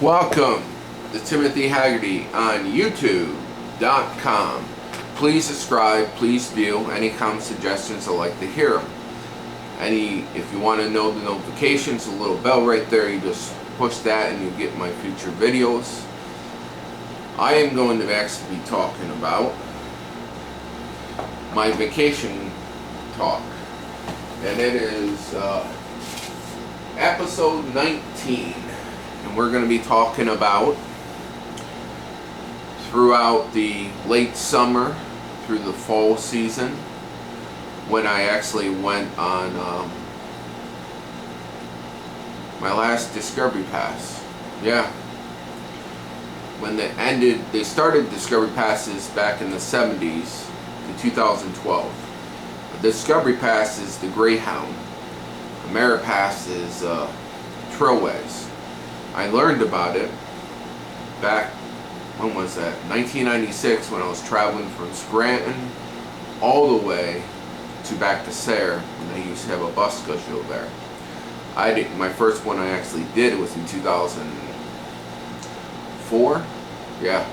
Welcome to Timothy Haggerty on YouTube.com. Please subscribe, please view. Any comments, suggestions, I'd like to hear them. If you want to know the notifications, a little bell right there, you just push that and you get my future videos. I am going to actually be talking about my vacation talk, and it is episode 19. And we're going to be talking about throughout the late summer through the fall season when I actually went on my last Discovery Pass. Yeah. When they started Discovery Passes back in the 70s in 2012. The Discovery Pass is the Greyhound. Ameripass is Trailways. I learned about it back, when was that? 1996, when I was traveling from Scranton all the way to back to Sayre, when they used to have a bus schedule there. My first one I actually did was in 2004. Yeah.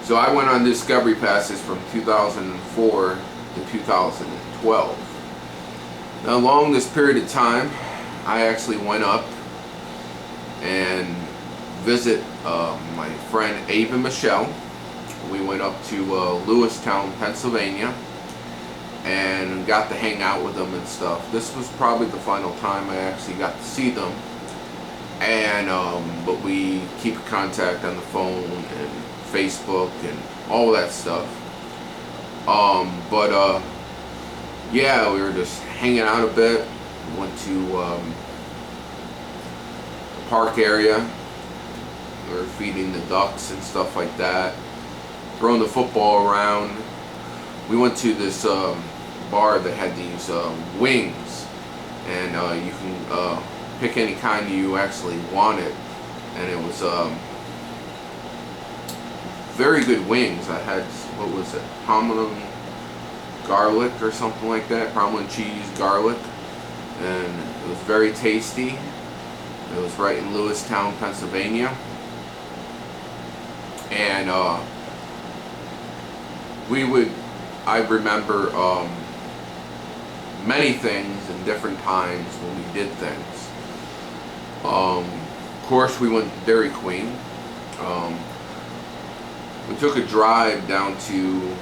So I went on Discovery Passes from 2004 to 2012. Now, along this period of time, I actually went up and visit my friend Abe and Michelle. We went up to Lewistown, Pennsylvania, and got to hang out with them and stuff. This was probably the final time I actually got to see them. And but we keep in contact on the phone and Facebook and all that stuff. Yeah, we were just hanging out a bit. We went to park area. We were feeding the ducks and stuff like that, throwing the football around. We went to this bar that had these wings, and you can pick any kind you actually wanted, and it was very good wings. I had, what was it, Parmesan garlic or something like that, Parmesan cheese garlic, and it was very tasty. It was right in Lewistown, Pennsylvania. And I remember many things in different times when we did things. Of course, we went to Dairy Queen. We took a drive down to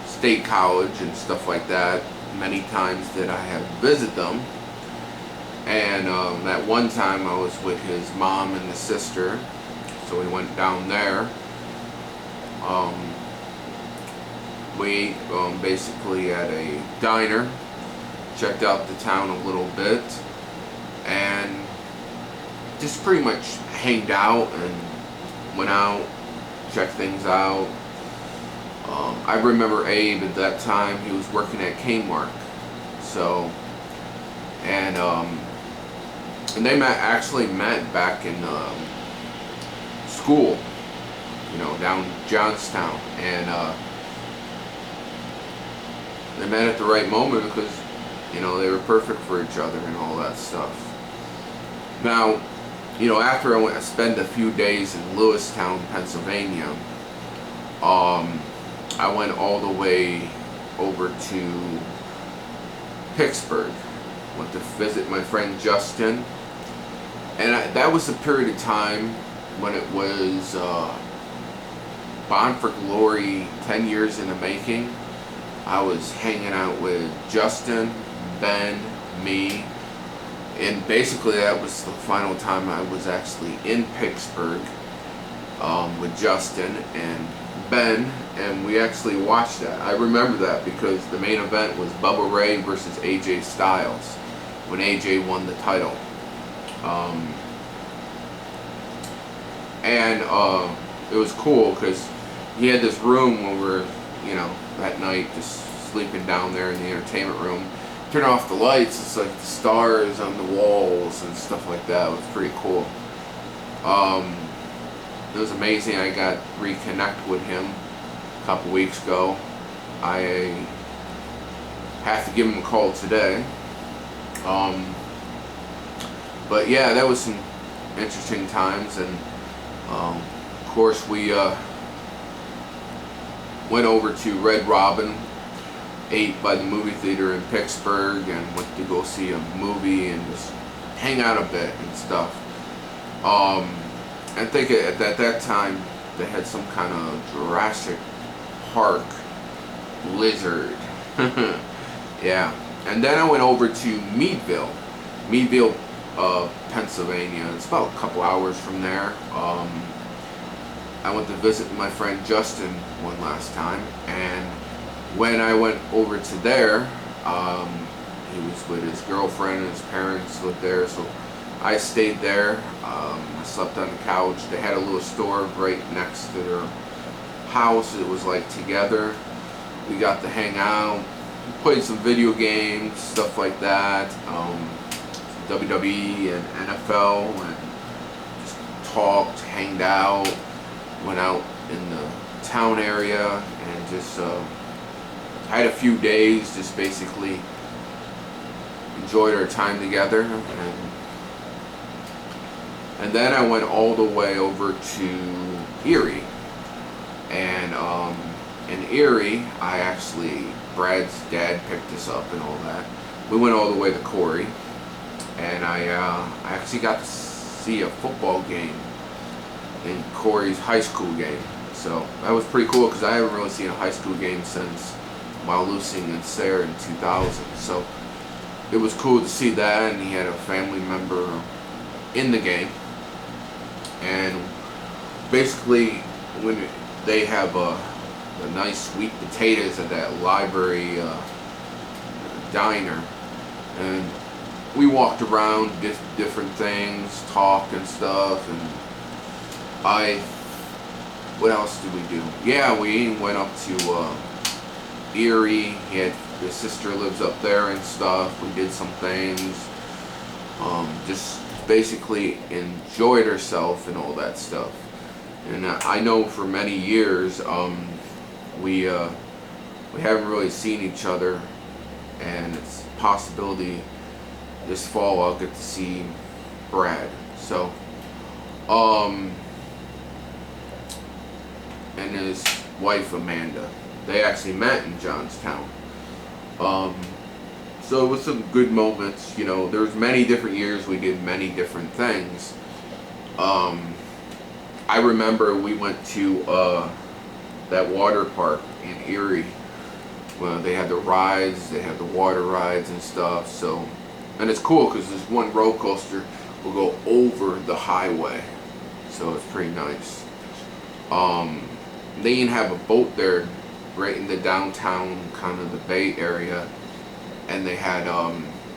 State College and stuff like that. Many times that I have visited them. And that one time I was with his mom and his sister, so we went down there. We ate basically at a diner, checked out the town a little bit, and just pretty much hanged out and went out, checked things out. I remember Abe at that time, he was working at Kmart, so, and they actually met back in school, down Johnstown, and they met at the right moment because, they were perfect for each other and all that stuff. Now, after I went to spend a few days in Lewistown, Pennsylvania, I went all the way over to Pittsburgh. Went to visit my friend Justin, and that was a period of time when it was Bond for Glory 10 years in the making. I was hanging out with Justin, Ben, me, and basically that was the final time I was actually in Pittsburgh with Justin and Ben, and we actually watched that. I remember that because the main event was Bubba Ray versus AJ Styles when AJ won the title. It was cool because he had this room where we were, that night just sleeping down there in the entertainment room. Turn off the lights, it's like the stars on the walls and stuff like that. It was pretty cool. It was amazing. I got reconnected with him a couple weeks ago. I have to give him a call today. But yeah, that was some interesting times. And of course we went over to Red Robin, ate by the movie theater in Pittsburgh, and went to go see a movie and just hang out a bit and stuff. I think at that time they had some kind of Jurassic Park blizzard. Yeah. And then I went over to Meadville, Pennsylvania. It's about a couple hours from there. I went to visit my friend Justin one last time, and when I went over to there, he was with his girlfriend and his parents lived there, so I stayed there. I slept on the couch. They had a little store right next to their house. It was like together. We got to hang out, played some video games, stuff like that. WWE and NFL, and just talked, hanged out, went out in the town area, and just had a few days, just basically enjoyed our time together. And then I went all the way over to Erie, and in Erie, Brad's dad picked us up and all that. We went all the way to Corey, and I actually got to see a football game in Corey's high school game. So that was pretty cool, because I haven't really seen a high school game since Wyalusing and Sayre in 2000. So it was cool to see that, and he had a family member in the game. And basically, when they have the nice sweet potatoes at that library diner, and we walked around different things, talked and stuff, and what else did we do? Yeah, we went up to Erie. His sister lives up there and stuff. We did some things, just basically enjoyed ourselves and all that stuff. And I know for many years we haven't really seen each other, and it's a possibility this fall I'll get to see Brad. So and his wife Amanda, they actually met in Johnstown. So it was some good moments. You know, there's many different years we did many different things. I remember we went to that water park in Erie. Well, they had the rides, they had the water rides and stuff. So, and it's cool because this one roller coaster will go over the highway, so it's pretty nice. They even have a boat there, right in the downtown, kind of the Bay Area, and they had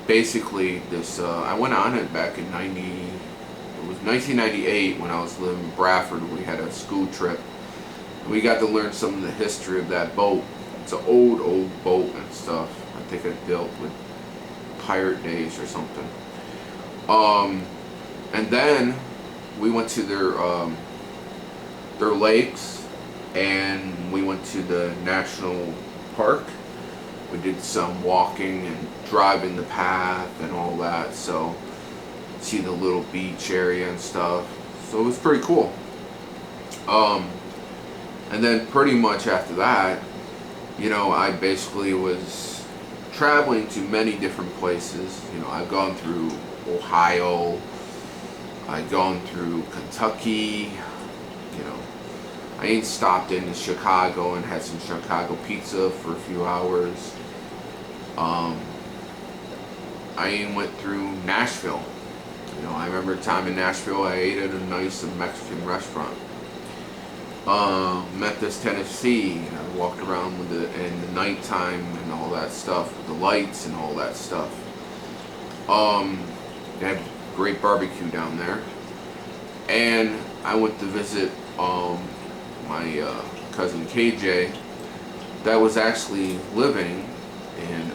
basically this. I went on it back in It was 1998 when I was living in Bradford. We had a school trip. We got to learn some of the history of that boat. It's an old boat and stuff. I think it built with pirate days or something. And then we went to their lakes, and we went to the national park. We did some walking and driving the path and all that. So see the little beach area and stuff. So it was pretty cool. And then pretty much after that, you know, I basically was traveling to many different places. You know, I've gone through Ohio, I've gone through Kentucky, you know, I ain't stopped in Chicago and had some Chicago pizza for a few hours. I even went through Nashville. You know, I remember a time in Nashville I ate at a nice Mexican restaurant. Memphis, Tennessee. I walked around with in the nighttime and all that stuff, with the lights and all that stuff. They had great barbecue down there. And I went to visit my cousin KJ that was actually living in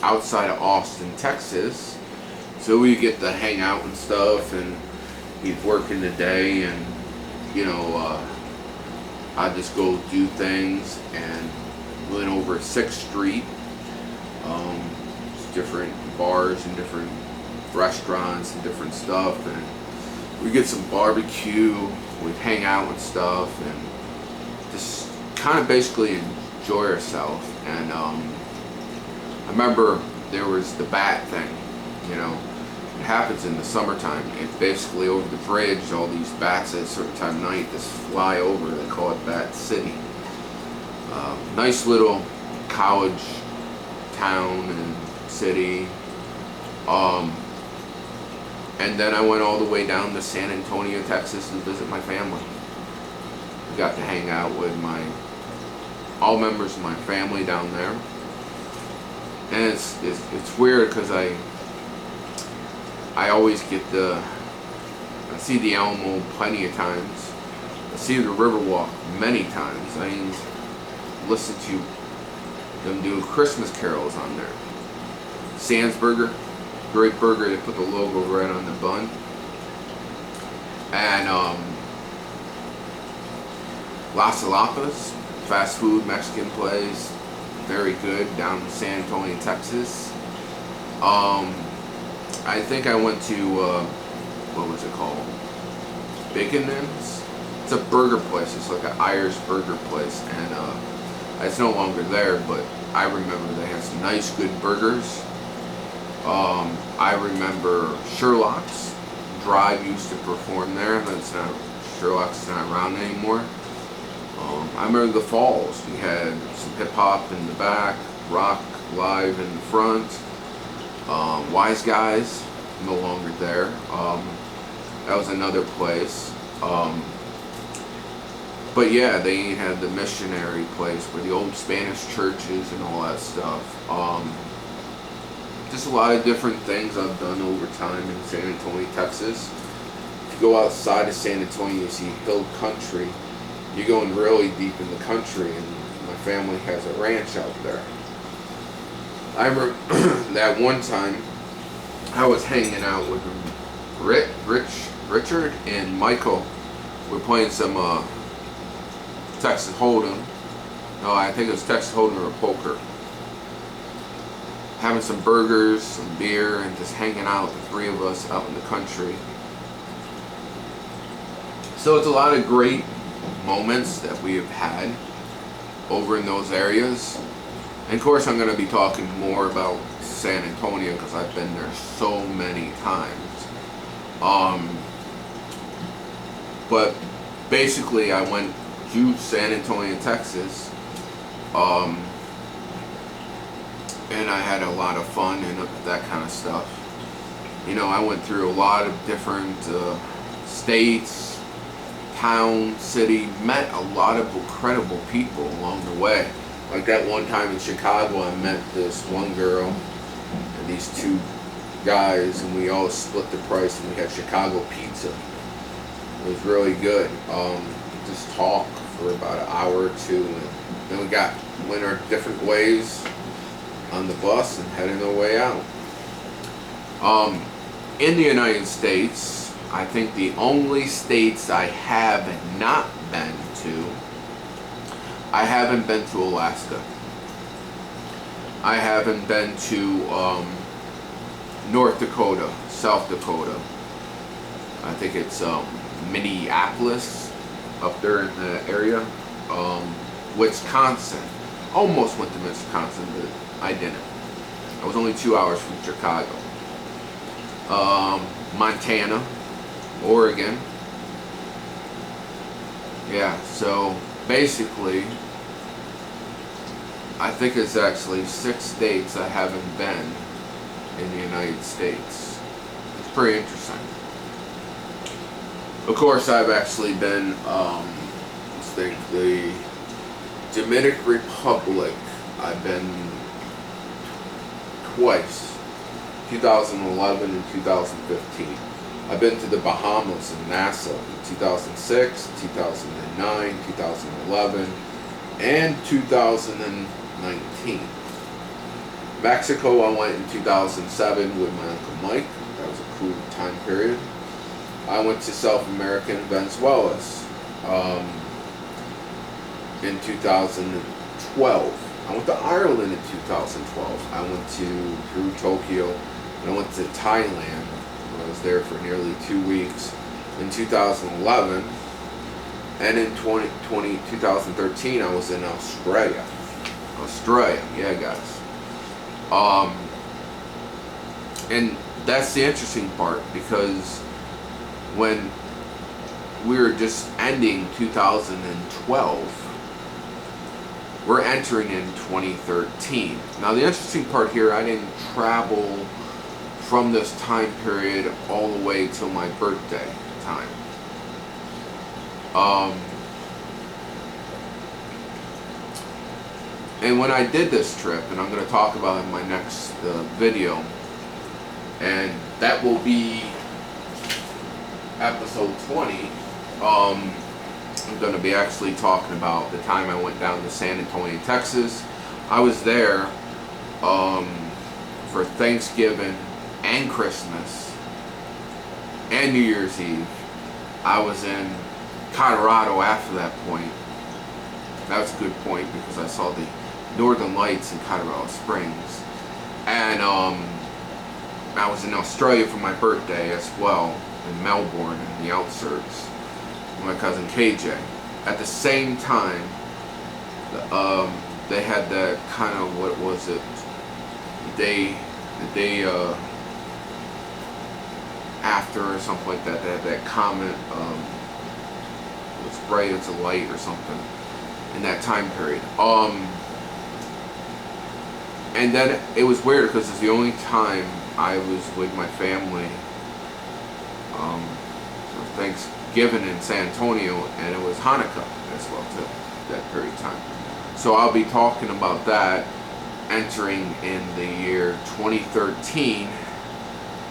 outside of Austin, Texas. So we get to hang out and stuff, and he'd work in the day, and you know, I'd just go do things, and went over 6th Street, different bars and different restaurants and different stuff, and we get some barbecue, we hang out and stuff, and just kind of basically enjoy ourselves. And I remember there was the bat thing, you know. It happens in the summertime. It's basically over the bridge, all these bats at a certain time of night just fly over. They call it Bat City. Nice little college town and city. And then I went all the way down to San Antonio, Texas to visit my family. I got to hang out with all members of my family down there. And it's weird because I always I see the Alamo plenty of times. I see the Riverwalk many times. I listen to them do Christmas carols on there. Sam's Burger, great burger. They put the logo right on the bun. And Las Alapas, fast food Mexican place, very good, down in San Antonio, Texas. I think I went to what was it called? Bacon Inns. It's a burger place. It's like an Irish burger place, and it's no longer there. But I remember they had some nice, good burgers. I remember Sherlock's Drive used to perform there. Sherlock's not around anymore. I remember the Falls. We had some hip hop in the back, rock live in the front. Wise Guys, no longer there. That was another place. But yeah, they had the missionary place where the old Spanish churches and all that stuff. Just a lot of different things I've done over time in San Antonio, Texas. If you go outside of San Antonio, you see hill country. You're going really deep in the country, and my family has a ranch out there. I remember that one time I was hanging out with Richard and Michael. We're playing some Texas Hold'em. No, I think it was Texas Hold'em or poker. Having some burgers, some beer, and just hanging out, the three of us out in the country. So it's a lot of great moments that we have had over in those areas. And of course I'm going to be talking more about San Antonio because I've been there so many times. But basically I went to San Antonio, Texas, and I had a lot of fun and that kind of stuff. You know, I went through a lot of different states, town, city, met a lot of incredible people along the way. Like that one time in Chicago, I met this one girl and these two guys, and we all split the price, and we had Chicago pizza. It was really good. Just talk for about an hour or two, and then we went our different ways on the bus and heading our way out. In the United States, I think the only states I have not been to, I haven't been to Alaska. I haven't been to North Dakota, South Dakota. I think it's Minneapolis, up there in the area. Wisconsin. Almost went to Wisconsin, but I didn't. I was only 2 hours from Chicago. Montana, Oregon. Yeah, so basically, I think it's actually 6 states I haven't been in the United States. It's pretty interesting. Of course, I've actually been, let's think, the Dominican Republic, I've been twice, 2011 and 2015. I've been to the Bahamas and Nassau in 2006, 2009, 2011, and 2019. Mexico, I went in 2007 with my Uncle Mike. That was a cool time period. I went to South America and Venezuela in 2012. I went to Ireland in 2012. I went through Tokyo I went to Thailand. I was there for nearly 2 weeks in 2011. And in 2013, I was in Australia. Yeah, guys. And that's the interesting part, because when we were just ending 2012, we're entering in 2013. Now the interesting part here, I didn't travel from this time period all the way till my birthday time. And when I did this trip, and I'm going to talk about it in my next video, and that will be episode 20, I'm going to be actually talking about the time I went down to San Antonio, Texas. I was there for Thanksgiving and Christmas and New Year's Eve. I was in Colorado after that point. That's a good point, because I saw the Northern Lights in Colorado Springs. And I was in Australia for my birthday as well, in Melbourne, in the outskirts, with my cousin KJ. At the same time, they had that kind of, what was it, the day after or something like that. They had that comet, it was bright as a light or something in that time period. And then it was weird, because it's the only time I was with my family for Thanksgiving in San Antonio, and it was Hanukkah as well too, that period of time. So I'll be talking about that entering in the year 2013,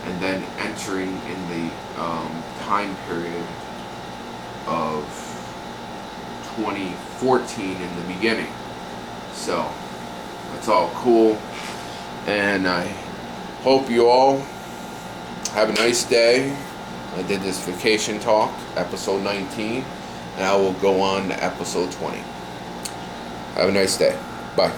and then entering in the time period of 2014 in the beginning. So that's all cool, and I hope you all have a nice day. I did this vacation talk, episode 19, and I will go on to episode 20. Have a nice day. Bye.